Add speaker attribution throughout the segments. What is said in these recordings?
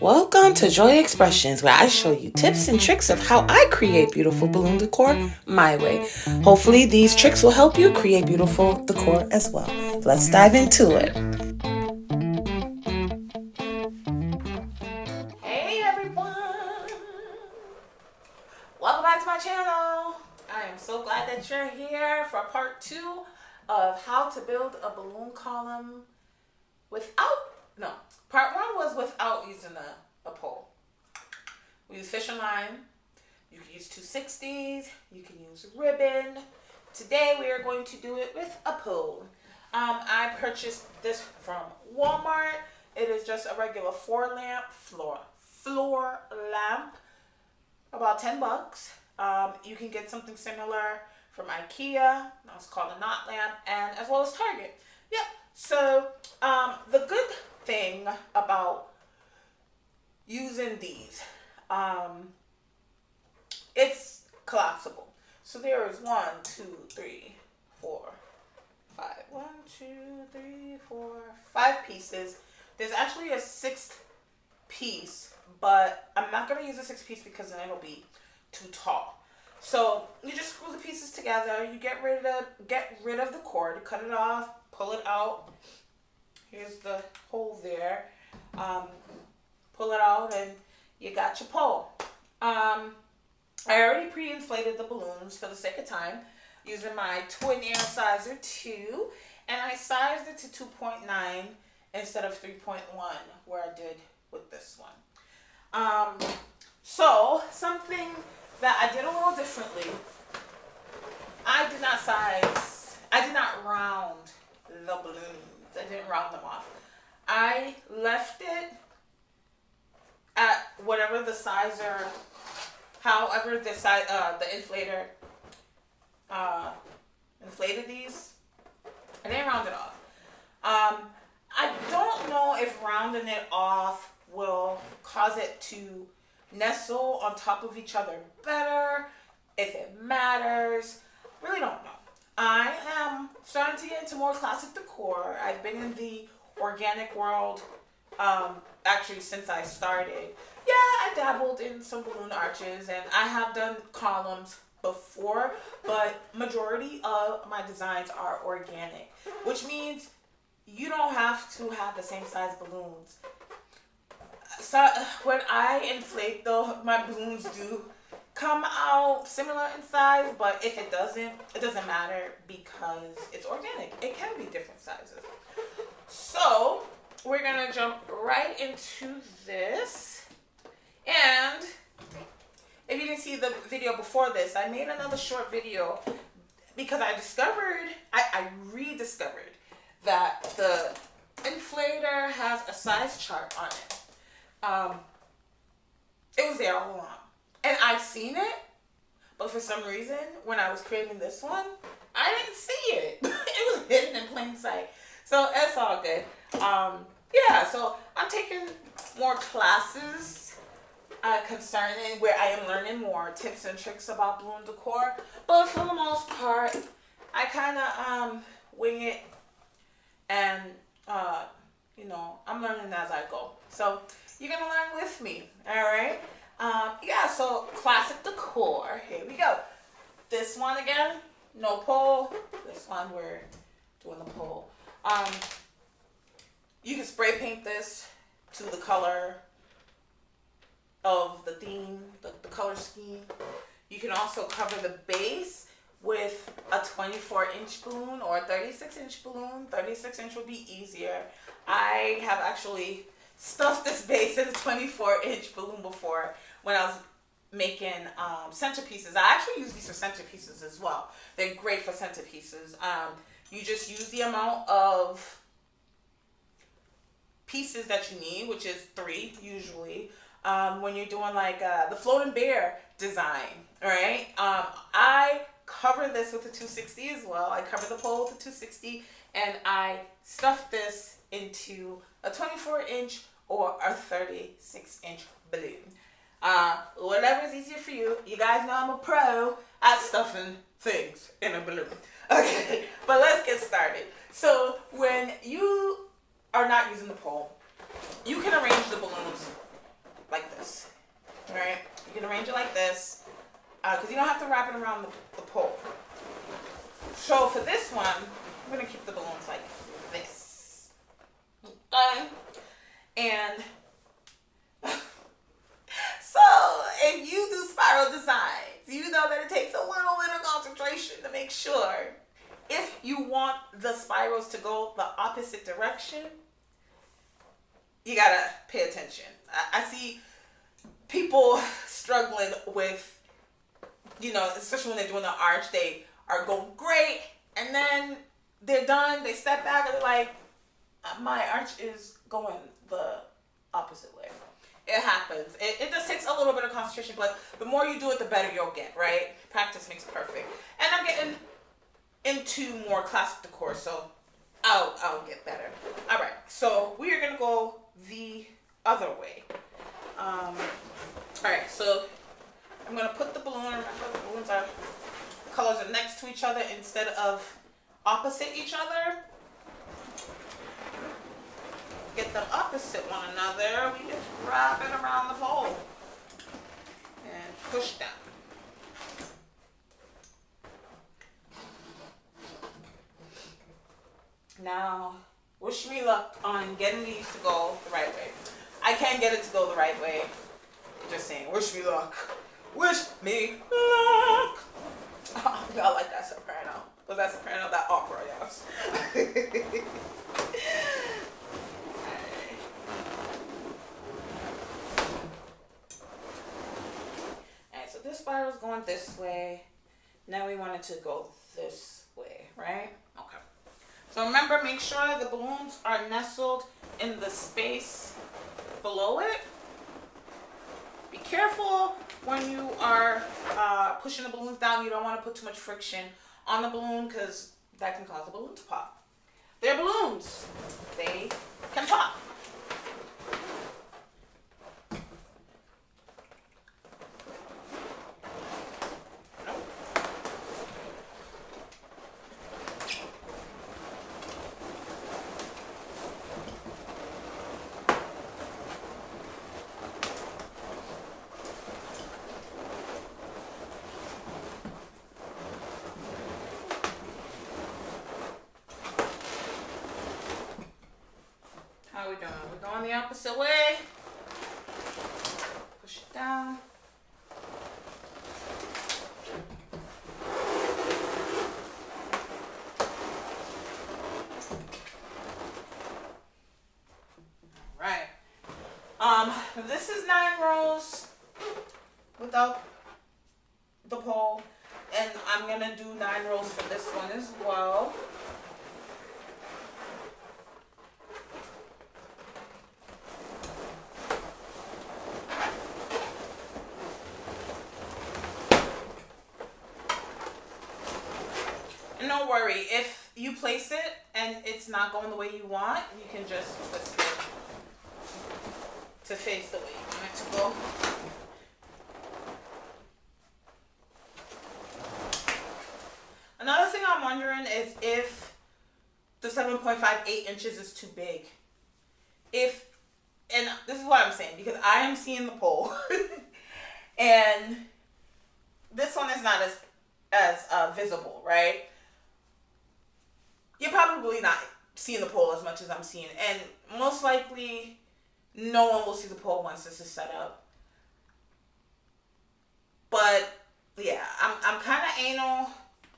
Speaker 1: Welcome to Joy Expressions, where I show you tips and tricks of how I create beautiful balloon decor my way. Hopefully, these tricks will help you create beautiful decor as well. Let's dive into it. Hey everyone! Welcome back to my channel. I am so glad that you're here for part 2 of how to build a balloon column part 1 was without using a pole. We use fishing line. You can use 260s. You can use ribbon. Today we are going to do it with a pole. I purchased this from Walmart. It is just a regular floor lamp, about $10. You can get something similar from IKEA. It's called a knot lamp, and as well as Target. Yep. So the good thing about using these, it's collapsible. So there is 1, 2, 3, 4, 5. 1, 2, 3, 4, 5 pieces. There's actually a 6th piece, but I'm not going to use a 6th piece because then it'll be too tall. So you just screw the pieces together. You get rid of the cord. You cut it off, pull it out. Here's the hole there. Pull it out and you got your pole. I already pre-inflated the balloons for the sake of time using my twin air sizer 2, and I sized it to 2.9 instead of 3.1 where I did with this one. So something that I did a little differently, I did not round the balloons. I didn't round them off. I left it at whatever the sizer, however the inflator inflated these. I didn't round it off. I don't know if rounding it off will cause it to nestle on top of each other better, if it matters. Really don't know. I am starting to get into more classic decor. I've been in the organic world actually since I started. Yeah, I dabbled in some balloon arches and I have done columns before, but majority of my designs are organic, which means you don't have to have the same size balloons. So when I inflate though, my balloons do come out similar in size, but if it doesn't matter because it's organic. It can be different sizes. So we're gonna jump right into this. And if you didn't see the video before this, I made another short video because I rediscovered that the inflator has a size chart on it. It was there all along. And I've seen it, but for some reason, when I was creating this one, I didn't see it. It was hidden in plain sight. So it's all good. Yeah, so I'm taking more classes concerning where I am learning more tips and tricks about balloon decor. But for the most part, I kind of wing it, and I'm learning as I go. So you're gonna learn with me, all right? Yeah, so classic decor. Here we go. This one again, no pole. This one we're doing the pole. You can spray paint this to the color of the theme, the color scheme. You can also cover the base with a 24-inch balloon or a 36-inch balloon. 36-inch would be easier. I have actually stuffed this base in a 24-inch balloon before when I was making centerpieces. I actually use these for centerpieces as well. They're great for centerpieces. You just use the amount of pieces that you need, which is 3 usually. When you're doing like the floating bear design, all right? I cover this with a 260 as well. I cover the pole with a 260, and I stuff this into a 24-inch or a 36-inch balloon. Whatever is easier for you. You guys know I'm a pro at stuffing things in a balloon. Okay, but let's get started. So when you are not using the pole, you can arrange the balloons around the pole. So for this one, I'm gonna keep the balloons like this. Okay. And so if you do spiral designs, you know that it takes a little bit of concentration to make sure if you want the spirals to go the opposite direction, you gotta pay attention. I see people struggling with, you know, especially when they're doing the arch, they are going great, and then they're done, they step back, and they're like, my arch is going the opposite way. It happens. It just takes a little bit of concentration, but the more you do it, the better you'll get, right? Practice makes perfect. And I'm getting into more classic decor, so I'll get better. All right, so we are gonna go the other way. All right, so I'm gonna put the balloon. Remember, the balloons are, the colors are next to each other instead of opposite each other. Get them opposite one another. We just wrap it around the pole and push down. Now, wish me luck on getting these to go the right way. I can't get it to go the right way. Just saying, wish me luck. Wish me luck. Oh, y'all like that soprano. Was that soprano? That opera, yes. Alright, so this spiral's going this way. Now we want it to go this way, right? Okay. So remember, make sure the balloons are nestled in the space below it. Be careful when you are pushing the balloons down. You don't want to put too much friction on the balloon because that can cause the balloon to pop. They're balloons. They can pop. How are we doing? We're going the opposite way. Push it down. All right. This is 9 rows without the pole, and I'm gonna do 9 rows for this one as well. And don't worry, if you place it and it's not going the way you want, you can just twist it to face the way you want it to go. Another thing I'm wondering is if the 7.58 inches is too big. And this is what I'm saying, because I am seeing the pole and this one is not as visible, right? You're probably not seeing the pole as much as I'm seeing, and most likely no one will see the pole once this is set up. But yeah, I'm kind of anal.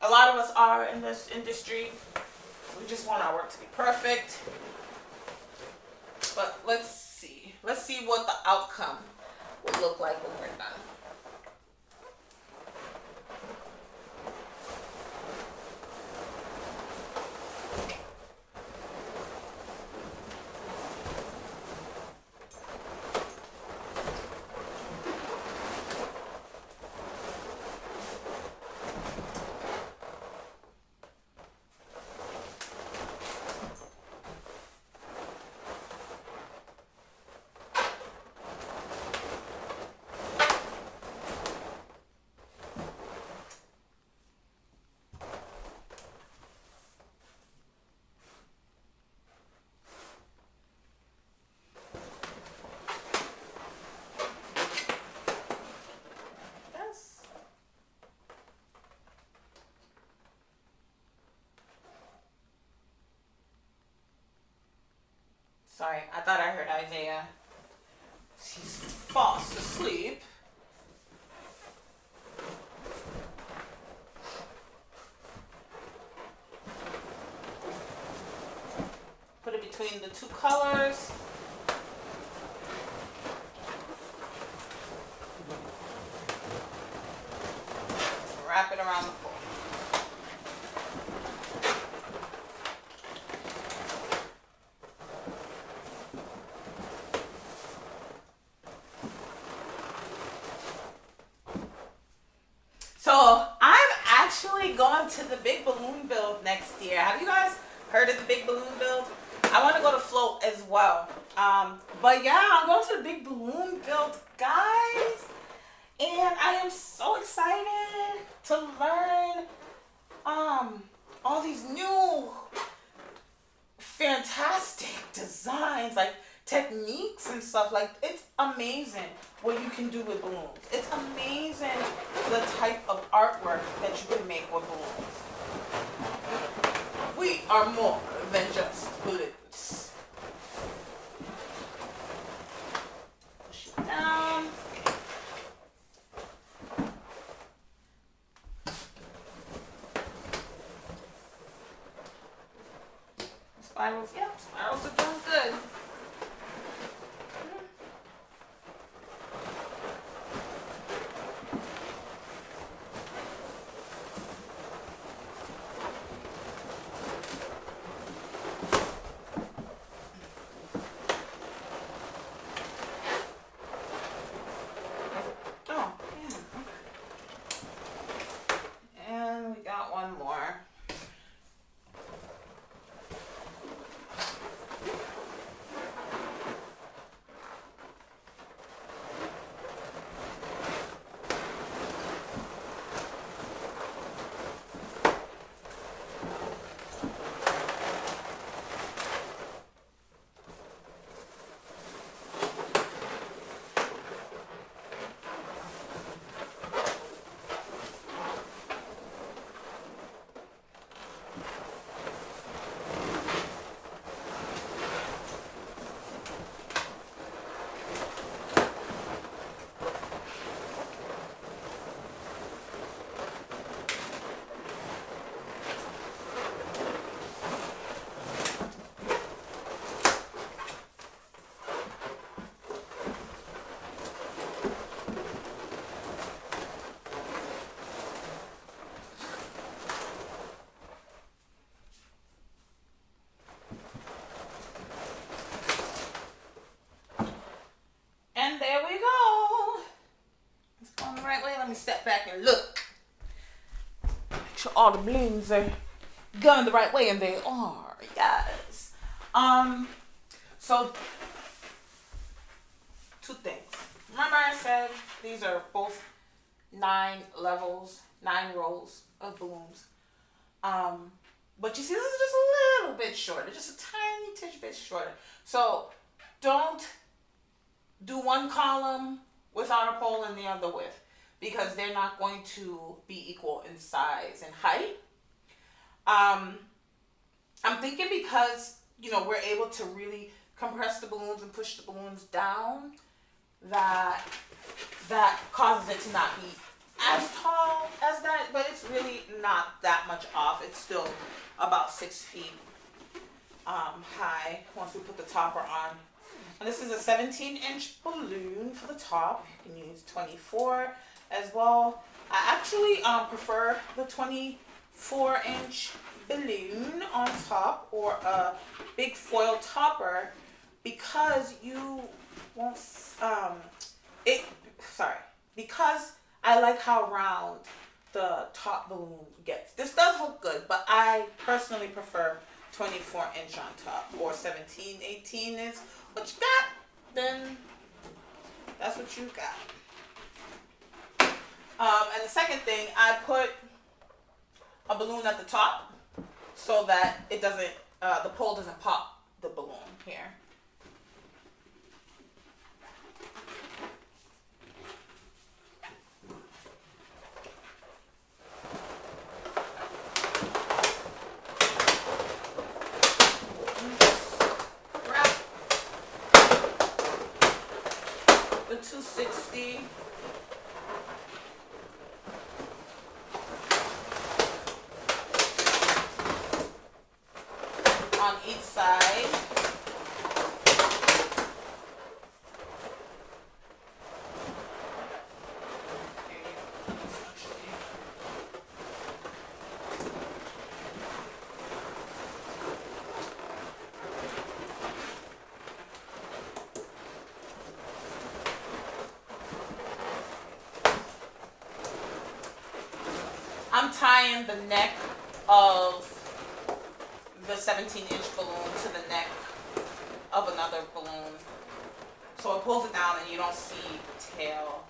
Speaker 1: A lot of us are in this industry. We just want our work to be perfect. But let's see. Let's see what the outcome will look like when we're done. Sorry, I thought I heard Isaiah. He's fast asleep. Put it between the two colors. Wrap it around the pole. So I'm actually going to the big balloon build next year. Have you guys heard of the big balloon build? I want to go to float as well. But yeah, I'm going to the big balloon build, guys. And I am so excited to learn all these new fantastic designs, like techniques and stuff. Like, it's amazing what you can do with balloons. It's amazing the type of artwork that you can make with balloons. We are more than just balloons. Push it down. Spirals, yeah, spirals are doing good. Oh, yeah. And we got one more. And there we go. It's going the right way. Let me step back and look. Make sure all the balloons are going the right way, and they are. Yes. So 2 things. Remember I said these are both 9 levels, 9 rows of balloons. But you see, this is just a little bit shorter, just a tiny titch bit shorter. So don't do one column without a pole and the other with, because they're not going to be equal in size and height. I'm thinking because, you know, we're able to really compress the balloons and push the balloons down, that causes it to not be as tall as that, but it's really not that much off. It's still about 6 feet high once we put the topper on. And this is a 17-inch balloon for the top. You can use 24 as well. I actually prefer the 24-inch balloon on top, or a big foil topper, because you won't because I like how round the top balloon gets. This does look good, but I personally prefer 24-inch on top, or 17, 18 is what you got, then that's what you got. And the second thing, I put a balloon at the top so that it doesn't, the pole doesn't pop the balloon here. 260 on each side. I'm tying the neck of the 17-inch balloon to the neck of another balloon, so it pulls it down and you don't see tail.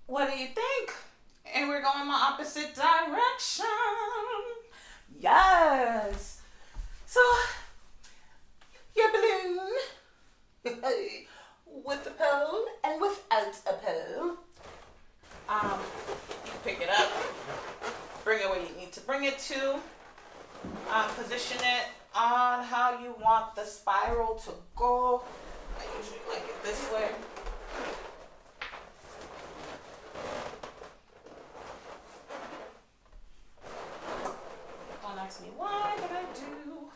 Speaker 1: What do you think? And we're going the opposite direction. Yes. So, your balloon with a pole and without a pole. You pick it up, bring it where you need to bring it to, position it on how you want the spiral to go. I usually like it this way. Don't ask me why, but I do.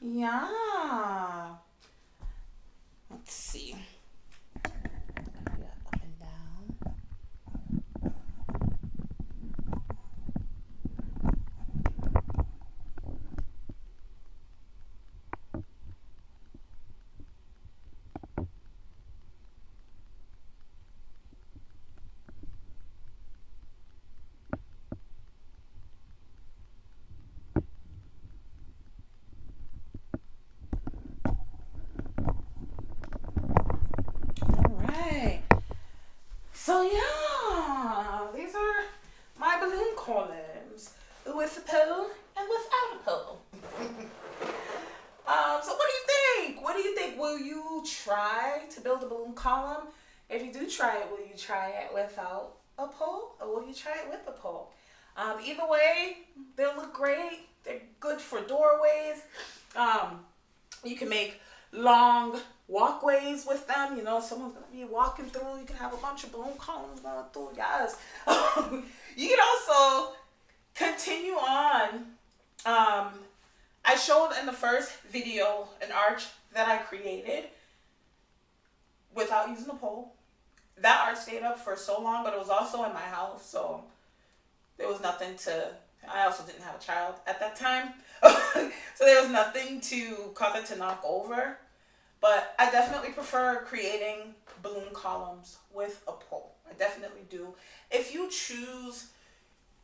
Speaker 1: Yeah. Let's see. Yeah, up and down. So yeah, these are my balloon columns with a pole and without a pole. So what do you think? What do you think? Will you try to build a balloon column? If you do try it, will you try it without a pole or will you try it with a pole? Either way, they'll look great. They're good for doorways. You can make long walkways with them. You know, someone's gonna be walking through. You can have a bunch of balloon columns going through. Yes. You can also continue on. I showed in the first video an arch that I created without using a pole. That arch stayed up for so long, but it was also in my house, so there was nothing to. I also didn't have a child at that time, so there was nothing to cause it to knock over. But I definitely prefer creating balloon columns with a pole. I definitely do. If you choose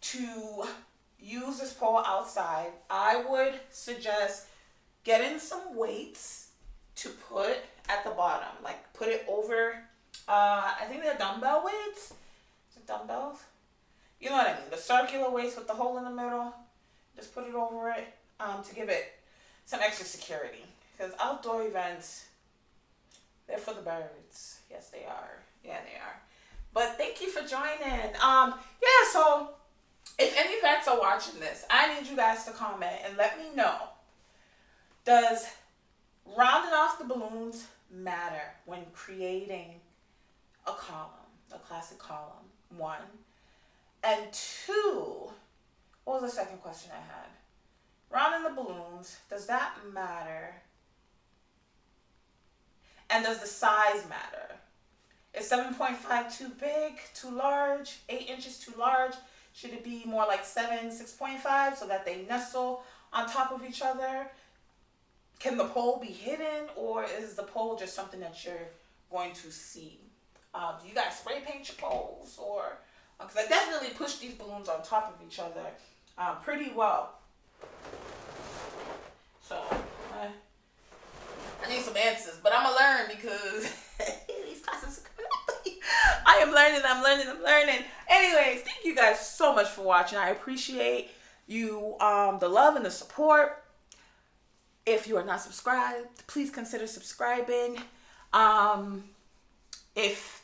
Speaker 1: to use this pole outside, I would suggest getting some weights to put at the bottom. Like put it over, I think they're dumbbell weights. Is it dumbbells? You know what I mean. The circular weights with the hole in the middle. Just put it over it to give it some extra security. Because outdoor events, they're for the birds. Yes, they are. Yeah, they are. But thank you for joining. Yeah, so if any vets are watching this, I need you guys to comment and let me know. Does rounding off the balloons matter when creating a column, a classic column? 1. And 2, what was the second question I had? Rounding the balloons, does that matter? And does the size matter? Is 7.5 too big, too large? 8 inches too large? Should it be more like 7, 6.5 so that they nestle on top of each other? Can the pole be hidden, or is the pole just something that you're going to see? Do you guys spray paint your poles? Or because I definitely push these balloons on top of each other pretty well. So I need some answers, but I'm gonna learn because these classes are coming up. learning. Anyways, thank you guys so much for watching. I appreciate you, the love and the support. If you are not subscribed, please consider subscribing. If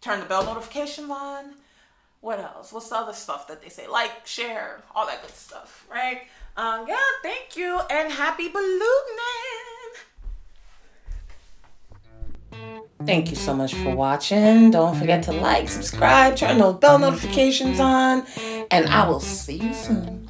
Speaker 1: turn the bell notification on. What else? What's the other stuff that they say? Like, share, all that good stuff, right? Yeah, thank you, and happy ballooning. Thank you so much for watching. Don't forget to like, subscribe, turn those bell notifications on, and I will see you soon.